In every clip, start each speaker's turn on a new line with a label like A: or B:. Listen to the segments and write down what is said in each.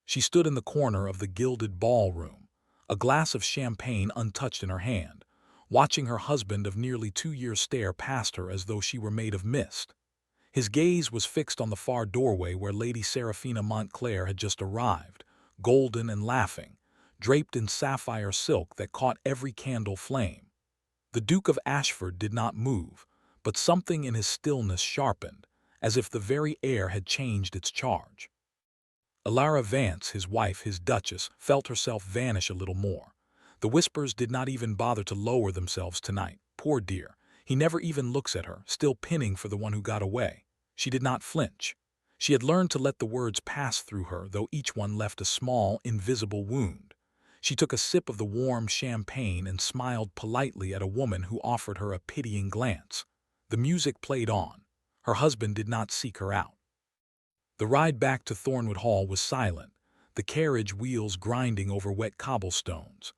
A: She stood in the corner of the gilded ballroom, a glass of champagne untouched in her hand, watching her husband of nearly 2 years stare past her as though she were made of mist. His gaze was fixed on the far doorway where Lady Seraphina Montclair had just arrived, golden and laughing, draped in sapphire silk that caught every candle flame. The Duke of Ashford did not move, but something in his stillness sharpened, as if the very air had changed its charge. Alara Vance, his wife, his duchess, felt herself vanish a little more. The whispers did not even bother to lower themselves tonight. Poor dear, he never even looks at her, still pinning for the one who got away. She did not flinch. She had learned to let the words pass through her, though each one left a small, invisible wound. She took a sip of the warm champagne and smiled politely at a woman who offered her a pitying glance. The music played on. Her husband did not seek her out. The ride back to Thornwood Hall was silent, the carriage wheels grinding over wet cobblestones.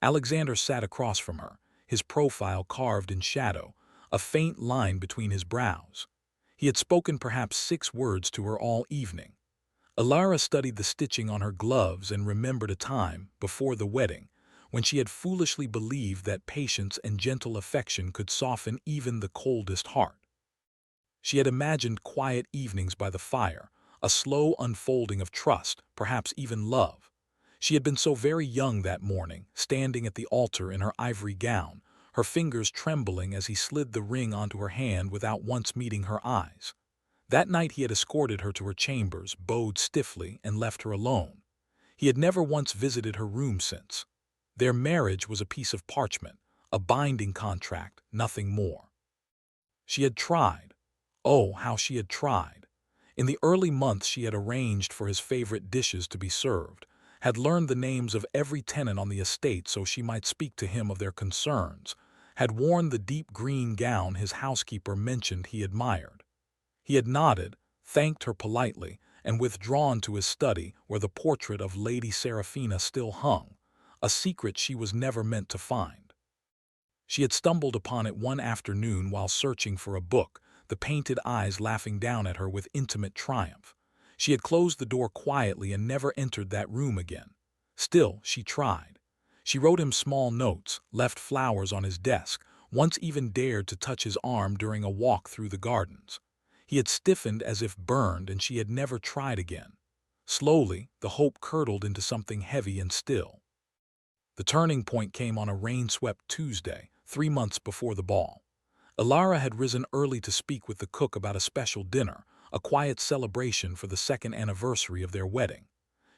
A: Alexander sat across from her, his profile carved in shadow, a faint line between his brows. He had spoken perhaps 6 words to her all evening. Alara studied the stitching on her gloves and remembered a time, before the wedding, when she had foolishly believed that patience and gentle affection could soften even the coldest heart. She had imagined quiet evenings by the fire, a slow unfolding of trust, perhaps even love. She had been so very young that morning, standing at the altar in her ivory gown, her fingers trembling as he slid the ring onto her hand without once meeting her eyes. That night he had escorted her to her chambers, bowed stiffly, and left her alone. He had never once visited her room since. Their marriage was a piece of parchment, a binding contract, nothing more. She had tried. Oh, how she had tried. In the early months she had arranged for his favorite dishes to be served, had learned the names of every tenant on the estate so she might speak to him of their concerns, had worn the deep green gown his housekeeper mentioned he admired. He had nodded, thanked her politely, and withdrawn to his study where the portrait of Lady Seraphina still hung, a secret she was never meant to find. She had stumbled upon it one afternoon while searching for a book, the painted eyes laughing down at her with intimate triumph. She had closed the door quietly and never entered that room again. Still, she tried. She wrote him small notes, left flowers on his desk, once even dared to touch his arm during a walk through the gardens. He had stiffened as if burned, and she had never tried again. Slowly, the hope curdled into something heavy and still. The turning point came on a rain-swept Tuesday, 3 months before the ball. Alara had risen early to speak with the cook about a special dinner, a quiet celebration for the 2nd anniversary of their wedding.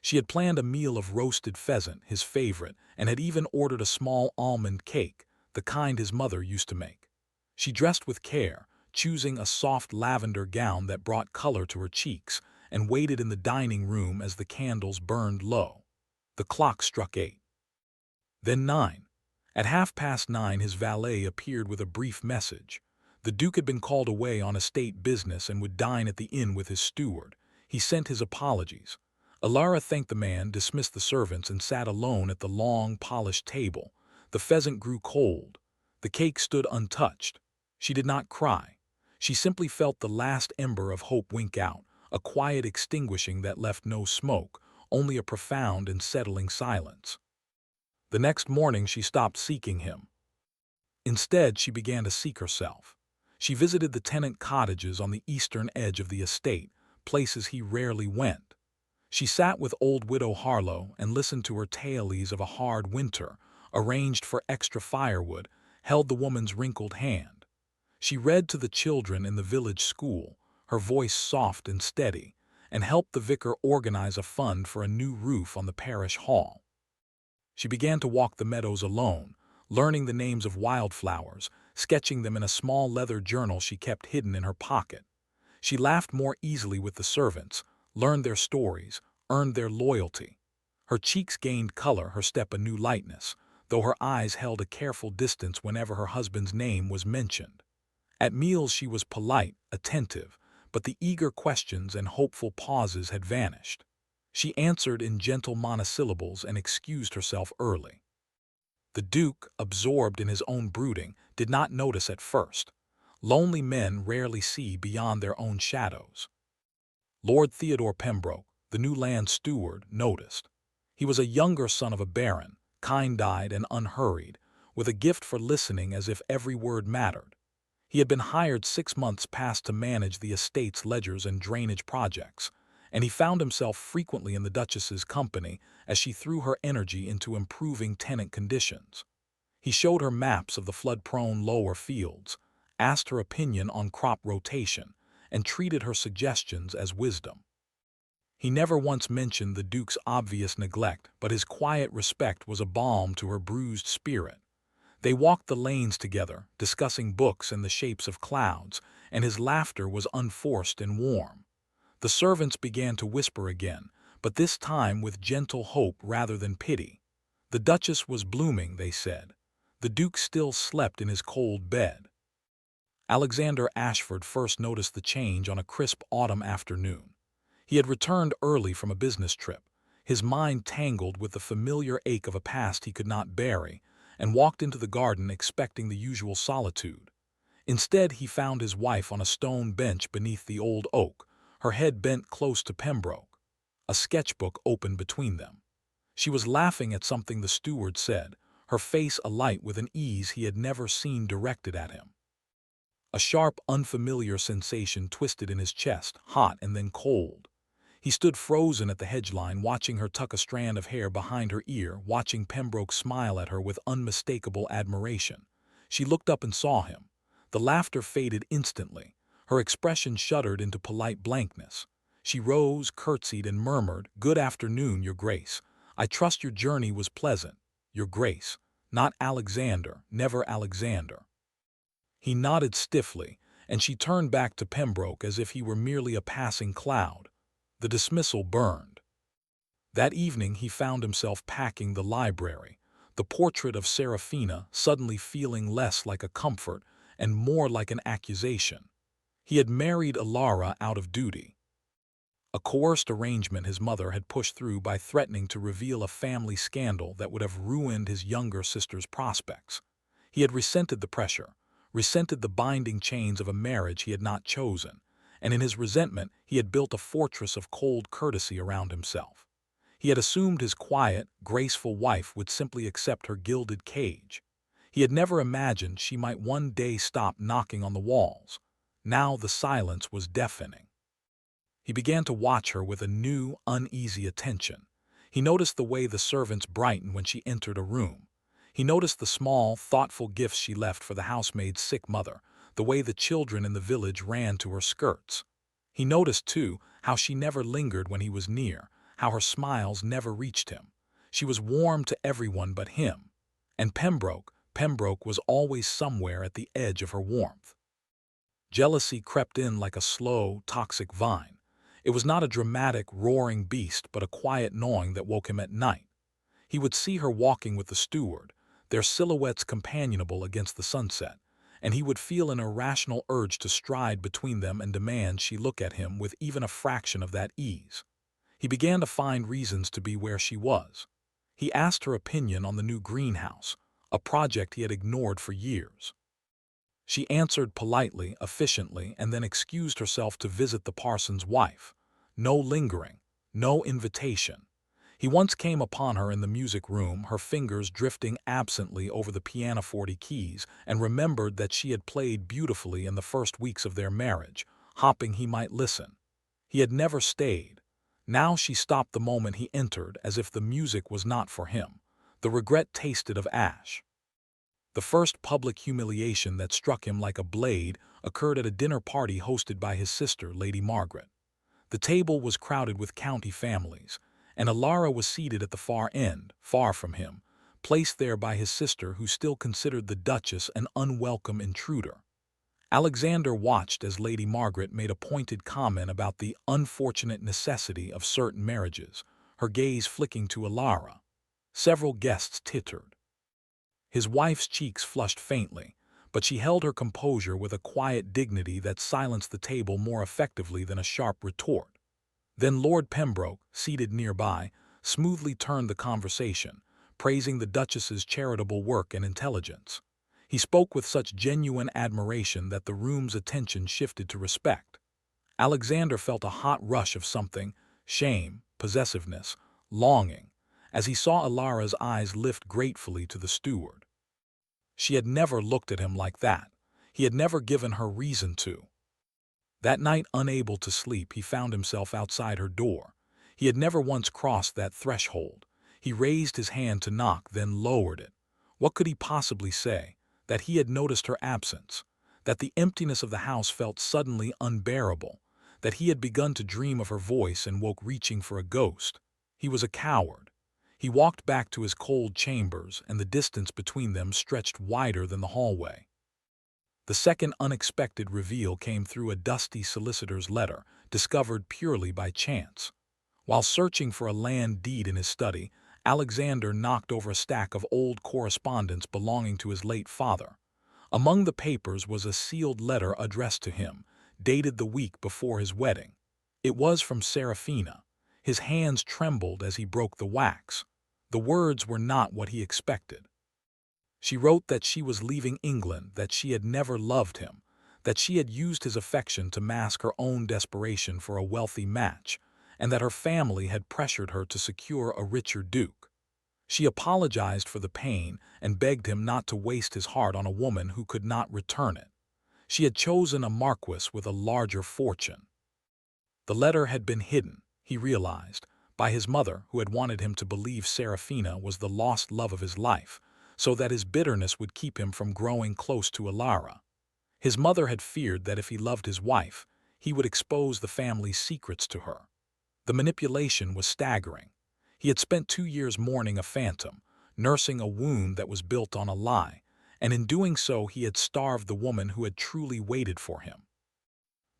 A: She had planned a meal of roasted pheasant, his favorite, and had even ordered a small almond cake, the kind his mother used to make. She dressed with care, choosing a soft lavender gown that brought color to her cheeks, and waited in the dining room as the candles burned low. The clock struck 8. Then 9. At 9:30 his valet appeared with a brief message. The Duke had been called away on estate business and would dine at the inn with his steward. He sent his apologies. Alara thanked the man, dismissed the servants, and sat alone at the long, polished table. The pheasant grew cold. The cake stood untouched. She did not cry. She simply felt the last ember of hope wink out, a quiet extinguishing that left no smoke, only a profound and settling silence. The next morning she stopped seeking him. Instead, she began to seek herself. She visited the tenant cottages on the eastern edge of the estate, places he rarely went. She sat with old Widow Harlow and listened to her tales of a hard winter, arranged for extra firewood, held the woman's wrinkled hand. She read to the children in the village school, her voice soft and steady, and helped the vicar organize a fund for a new roof on the parish hall. She began to walk the meadows alone, learning the names of wildflowers, sketching them in a small leather journal she kept hidden in her pocket. She laughed more easily with the servants, learned their stories, earned their loyalty. Her cheeks gained color, her step a new lightness, though her eyes held a careful distance whenever her husband's name was mentioned. At meals she was polite, attentive, but the eager questions and hopeful pauses had vanished. She answered in gentle monosyllables and excused herself early. The Duke, absorbed in his own brooding, did not notice at first. Lonely men rarely see beyond their own shadows. Lord Theodore Pembroke, the new land steward, noticed. He was a younger son of a baron, kind-eyed and unhurried, with a gift for listening as if every word mattered. He had been hired 6 months past to manage the estate's ledgers and drainage projects, and he found himself frequently in the Duchess's company as she threw her energy into improving tenant conditions. He showed her maps of the flood-prone lower fields, asked her opinion on crop rotation, and treated her suggestions as wisdom. He never once mentioned the Duke's obvious neglect, but his quiet respect was a balm to her bruised spirit. They walked the lanes together, discussing books and the shapes of clouds, and his laughter was unforced and warm. The servants began to whisper again, but this time with gentle hope rather than pity. The Duchess was blooming, they said. The Duke still slept in his cold bed. Alexander Ashford first noticed the change on a crisp autumn afternoon. He had returned early from a business trip, his mind tangled with the familiar ache of a past he could not bury, and walked into the garden expecting the usual solitude. Instead, he found his wife on a stone bench beneath the old oak, her head bent close to Pembroke. A sketchbook opened between them. She was laughing at something the steward said, her face alight with an ease he had never seen directed at him. A sharp, unfamiliar sensation twisted in his chest, hot and then cold. He stood frozen at the hedge-line, watching her tuck a strand of hair behind her ear, watching Pembroke smile at her with unmistakable admiration. She looked up and saw him. The laughter faded instantly. Her expression shuddered into polite blankness. She rose, curtsied, and murmured, "Good afternoon, Your Grace. I trust your journey was pleasant. Your Grace, not Alexander, never Alexander." He nodded stiffly, and she turned back to Pembroke as if he were merely a passing cloud. The dismissal burned. That evening he found himself packing the library, the portrait of Seraphina suddenly feeling less like a comfort and more like an accusation. He had married Alara out of duty. A coerced arrangement his mother had pushed through by threatening to reveal a family scandal that would have ruined his younger sister's prospects. He had resented the pressure, resented the binding chains of a marriage he had not chosen, and in his resentment he had built a fortress of cold courtesy around himself. He had assumed his quiet, graceful wife would simply accept her gilded cage. He had never imagined she might one day stop knocking on the walls. Now the silence was deafening. He began to watch her with a new, uneasy attention. He noticed the way the servants brightened when she entered a room. He noticed the small, thoughtful gifts she left for the housemaid's sick mother, the way the children in the village ran to her skirts. He noticed, too, how she never lingered when he was near, how her smiles never reached him. She was warm to everyone but him. And Pembroke was always somewhere at the edge of her warmth. Jealousy crept in like a slow, toxic vine. It was not a dramatic, roaring beast, but a quiet gnawing that woke him at night. He would see her walking with the steward, their silhouettes companionable against the sunset, and he would feel an irrational urge to stride between them and demand she look at him with even a fraction of that ease. He began to find reasons to be where she was. He asked her opinion on the new greenhouse, a project he had ignored for years. She answered politely, efficiently, and then excused herself to visit the parson's wife. No lingering, no invitation. He once came upon her in the music room, her fingers drifting absently over the pianoforte keys, and remembered that she had played beautifully in the first weeks of their marriage, hoping he might listen. He had never stayed. Now she stopped the moment he entered, as if the music was not for him. The regret tasted of ash. The first public humiliation that struck him like a blade occurred at a dinner party hosted by his sister, Lady Margaret. The table was crowded with county families, and Alara was seated at the far end, far from him, placed there by his sister who still considered the Duchess an unwelcome intruder. Alexander watched as Lady Margaret made a pointed comment about the unfortunate necessity of certain marriages, her gaze flicking to Alara. Several guests tittered. His wife's cheeks flushed faintly, but she held her composure with a quiet dignity that silenced the table more effectively than a sharp retort. Then Lord Pembroke, seated nearby, smoothly turned the conversation, praising the Duchess's charitable work and intelligence. He spoke with such genuine admiration that the room's attention shifted to respect. Alexander felt a hot rush of something, shame, possessiveness, longing, as he saw Alara's eyes lift gratefully to the steward. She had never looked at him like that. He had never given her reason to. That night, unable to sleep, he found himself outside her door. He had never once crossed that threshold. He raised his hand to knock, then lowered it. What could he possibly say? That he had noticed her absence, that the emptiness of the house felt suddenly unbearable, that he had begun to dream of her voice and woke reaching for a ghost. He was a coward. He walked back to his cold chambers, and the distance between them stretched wider than the hallway. The second unexpected reveal came through a dusty solicitor's letter, discovered purely by chance. While searching for a land deed in his study, Alexander knocked over a stack of old correspondence belonging to his late father. Among the papers was a sealed letter addressed to him, dated the week before his wedding. It was from Serafina. His hands trembled as he broke the wax. The words were not what he expected. She wrote that she was leaving England, that she had never loved him, that she had used his affection to mask her own desperation for a wealthy match, and that her family had pressured her to secure a richer duke. She apologized for the pain and begged him not to waste his heart on a woman who could not return it. She had chosen a marquis with a larger fortune. The letter had been hidden, he realized, by his mother, who had wanted him to believe Serafina was the lost love of his life, so that his bitterness would keep him from growing close to Alara. His mother had feared that if he loved his wife, he would expose the family's secrets to her. The manipulation was staggering. He had spent 2 years mourning a phantom, nursing a wound that was built on a lie, and in doing so he had starved the woman who had truly waited for him.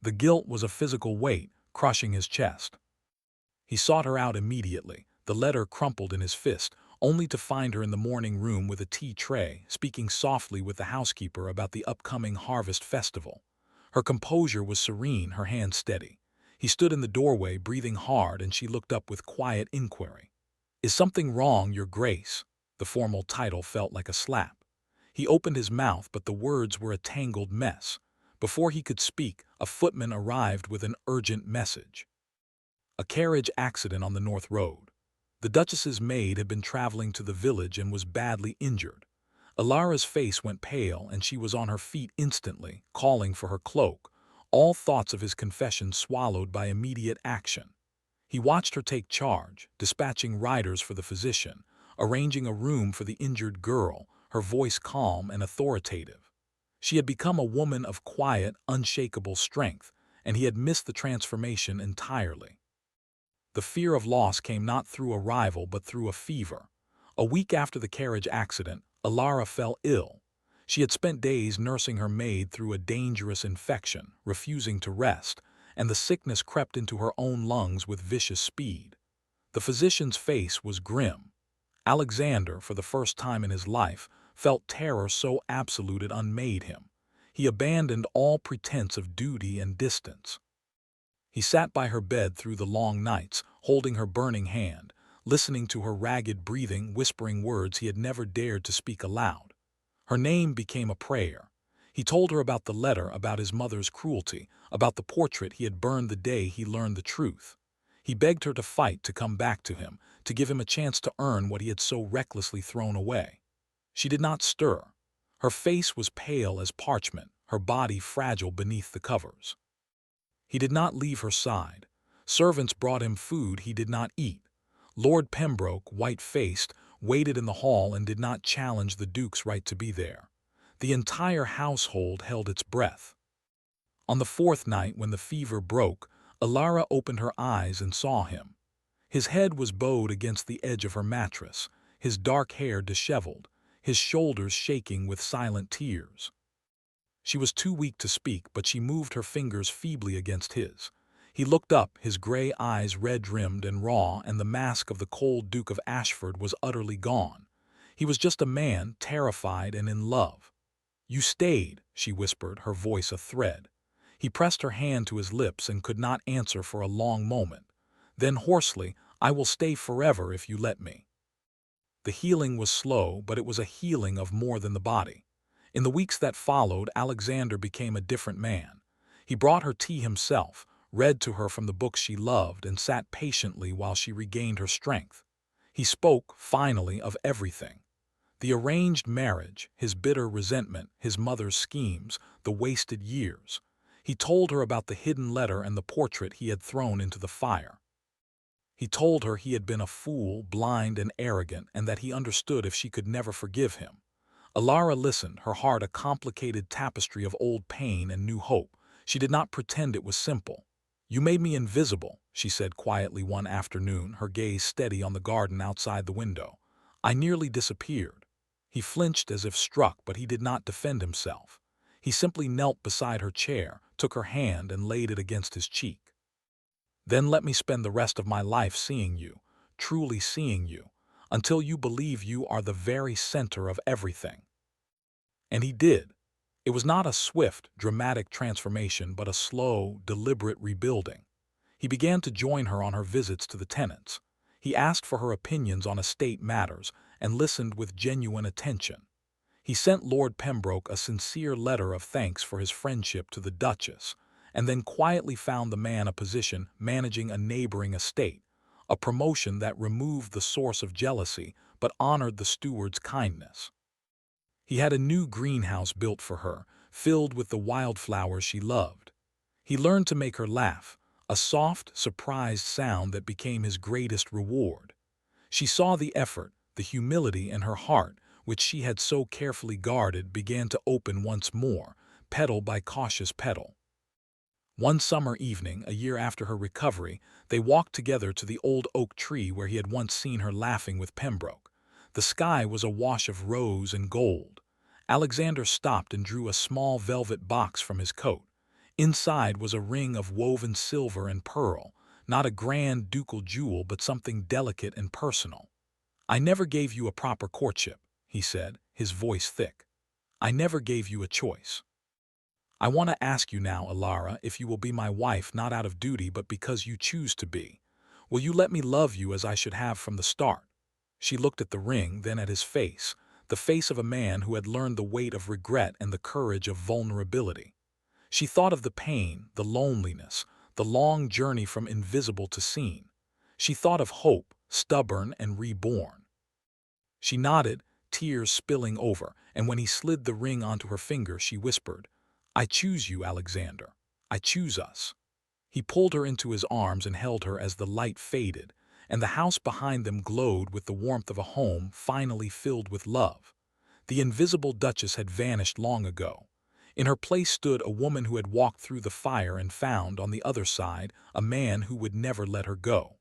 A: The guilt was a physical weight, crushing his chest. He sought her out immediately, the letter crumpled in his fist, only to find her in the morning room with a tea tray, speaking softly with the housekeeper about the upcoming harvest festival. Her composure was serene, her hand steady. He stood in the doorway, breathing hard, and she looked up with quiet inquiry. "Is something wrong, Your Grace?" The formal title felt like a slap. He opened his mouth, but the words were a tangled mess. Before he could speak, a footman arrived with an urgent message. A carriage accident on the North Road. The Duchess's maid had been traveling to the village and was badly injured. Alara's face went pale, and she was on her feet instantly, calling for her cloak, all thoughts of his confession swallowed by immediate action. He watched her take charge, dispatching riders for the physician, arranging a room for the injured girl, her voice calm and authoritative. She had become a woman of quiet, unshakable strength, and he had missed the transformation entirely. The fear of loss came not through a rival but through a fever. A week after the carriage accident, Alara fell ill. She had spent days nursing her maid through a dangerous infection, refusing to rest, and the sickness crept into her own lungs with vicious speed. The physician's face was grim. Alexander, for the first time in his life, felt terror so absolute it unmade him. He abandoned all pretense of duty and distance. He sat by her bed through the long nights, holding her burning hand, listening to her ragged breathing, whispering words he had never dared to speak aloud. Her name became a prayer. He told her about the letter, about his mother's cruelty, about the portrait he had burned the day he learned the truth. He begged her to fight, to come back to him, to give him a chance to earn what he had so recklessly thrown away. She did not stir. Her face was pale as parchment, her body fragile beneath the covers. He did not leave her side. Servants brought him food he did not eat. Lord Pembroke, white-faced, waited in the hall and did not challenge the Duke's right to be there. The entire household held its breath. On the 4th night, when the fever broke, Alara opened her eyes and saw him. His head was bowed against the edge of her mattress, his dark hair disheveled, his shoulders shaking with silent tears. She was too weak to speak, but she moved her fingers feebly against his. He looked up, his gray eyes red-rimmed and raw, and the mask of the cold Duke of Ashford was utterly gone. He was just a man, terrified and in love. "You stayed," she whispered, her voice a thread. He pressed her hand to his lips and could not answer for a long moment. Then hoarsely, "I will stay forever if you let me." The healing was slow, but it was a healing of more than the body. In the weeks that followed, Alexander became a different man. He brought her tea himself, read to her from the books she loved, and sat patiently while she regained her strength. He spoke, finally, of everything. The arranged marriage, his bitter resentment, his mother's schemes, the wasted years. He told her about the hidden letter and the portrait he had thrown into the fire. He told her he had been a fool, blind and arrogant, and that he understood if she could never forgive him. Alara listened, her heart a complicated tapestry of old pain and new hope. She did not pretend it was simple. "You made me invisible," she said quietly one afternoon, her gaze steady on the garden outside the window. "I nearly disappeared." He flinched as if struck, but he did not defend himself. He simply knelt beside her chair, took her hand and laid it against his cheek. "Then let me spend the rest of my life seeing you, truly seeing you, until you believe you are the very center of everything." And he did. It was not a swift, dramatic transformation, but a slow, deliberate rebuilding. He began to join her on her visits to the tenants. He asked for her opinions on estate matters and listened with genuine attention. He sent Lord Pembroke a sincere letter of thanks for his friendship to the Duchess, and then quietly found the man a position managing a neighboring estate, a promotion that removed the source of jealousy but honored the steward's kindness. He had a new greenhouse built for her, filled with the wildflowers she loved. He learned to make her laugh, a soft, surprised sound that became his greatest reward. She saw the effort, the humility, in her heart, which she had so carefully guarded, began to open once more, petal by cautious petal. One summer evening, a year after her recovery, they walked together to the old oak tree where he had once seen her laughing with Pembroke. The sky was a wash of rose and gold. Alexander stopped and drew a small velvet box from his coat. Inside was a ring of woven silver and pearl, not a grand ducal jewel but something delicate and personal. "I never gave you a proper courtship," he said, his voice thick. "I never gave you a choice. I want to ask you now, Alara, if you will be my wife not out of duty but because you choose to be. Will you let me love you as I should have from the start?" She looked at the ring, then at his face, the face of a man who had learned the weight of regret and the courage of vulnerability. She thought of the pain, the loneliness, the long journey from invisible to seen. She thought of hope, stubborn and reborn. She nodded, tears spilling over, and when he slid the ring onto her finger, she whispered, "I choose you, Alexander. I choose us." He pulled her into his arms and held her as the light faded, and the house behind them glowed with the warmth of a home finally filled with love. The invisible Duchess had vanished long ago. In her place stood a woman who had walked through the fire and found, on the other side, a man who would never let her go.